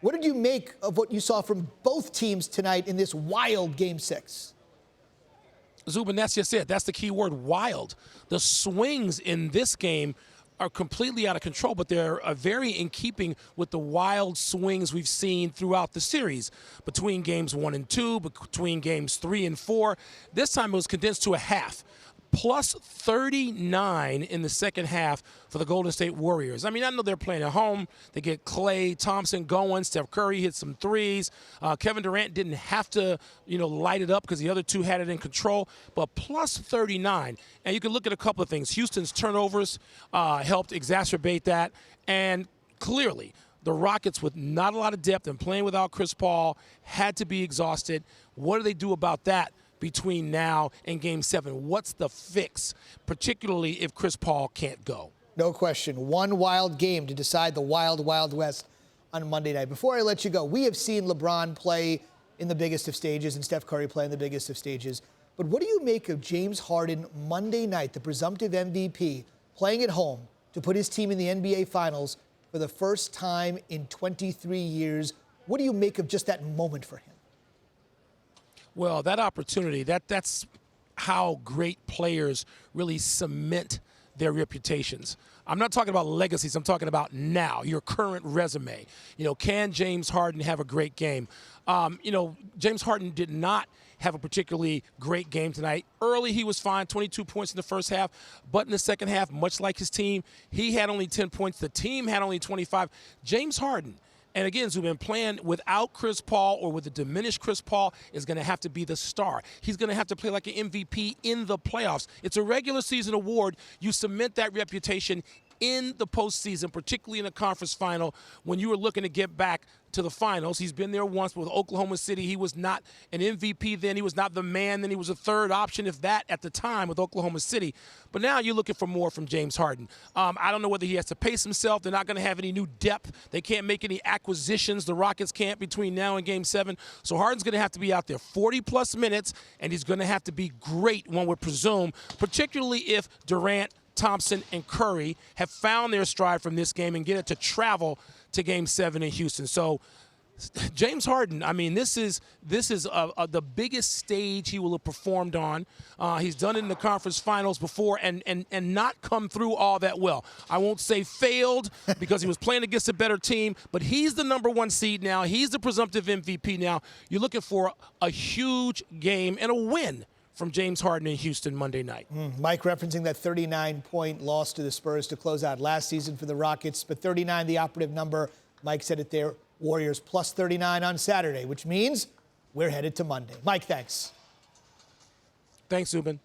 What did you make of what you saw from both teams tonight in this wild Game 6? Zubin, that's just it. That's the key word, wild. The swings in this game are completely out of control, but they're very in keeping with the wild swings we've seen throughout the series between games 1 and 2, between games 3 and 4. This time it was condensed to a half. Plus 39 in the second half for the Golden State Warriors. I mean, I know they're playing at home. They get Klay Thompson going. Steph Curry hit some threes. Kevin Durant didn't have to, light it up because the other two had it in control. But plus 39. And you can look at a couple of things. Houston's turnovers helped exacerbate that. And clearly, the Rockets, with not a lot of depth and playing without Chris Paul, had to be exhausted. What do they do about that between now and Game 7? What's the fix, particularly if Chris Paul can't go? No question. One wild game to decide the wild, wild west on Monday night. Before I let you go, we have seen LeBron play in the biggest of stages and Steph Curry play in the biggest of stages. But what do you make of James Harden Monday night, the presumptive MVP, playing at home to put his team in the NBA Finals for the first time in 23 years? What do you make of just that moment for him? Well, that opportunity, that's how great players really cement their reputations. I'm not talking about legacies. I'm talking about now, your current resume. Can James Harden have a great game? James Harden did not have a particularly great game tonight. Early, he was fine, 22 points in the first half. But in the second half, much like his team, he had only 10 points. The team had only 25. James Harden, and again, Zubin, playing without Chris Paul or with a diminished Chris Paul is going to have to be the star. He's going to have to play like an MVP in the playoffs. It's a regular season award. You cement that reputation in the postseason, particularly in the conference final, when you were looking to get back to the finals. He's been there once with Oklahoma City. He was not an MVP then. He was not the man then. He was a third option, if that, at the time with Oklahoma City. But now you're looking for more from James Harden. I don't know whether he has to pace himself. They're not going to have any new depth. They can't make any acquisitions. The Rockets can't between now and Game 7. So Harden's going to have to be out there 40-plus minutes, and he's going to have to be great, one would presume, particularly if Durant, Thompson, and Curry have found their stride from this game and get it to travel to Game 7 in Houston. So James Harden, I mean, this is the biggest stage he will have performed on. He's done it in the conference finals before and not come through all that well. I won't say failed because he was playing against a better team, but he's the number 1 seed now. He's the presumptive MVP now. You're looking for a huge game and a win from James Harden in Houston Monday night. Mike referencing that 39-point loss to the Spurs to close out last season for the Rockets, but 39 the operative number. Mike said it there. Warriors plus 39 on Saturday, which means we're headed to Monday. Mike, thanks. Thanks, Zubin.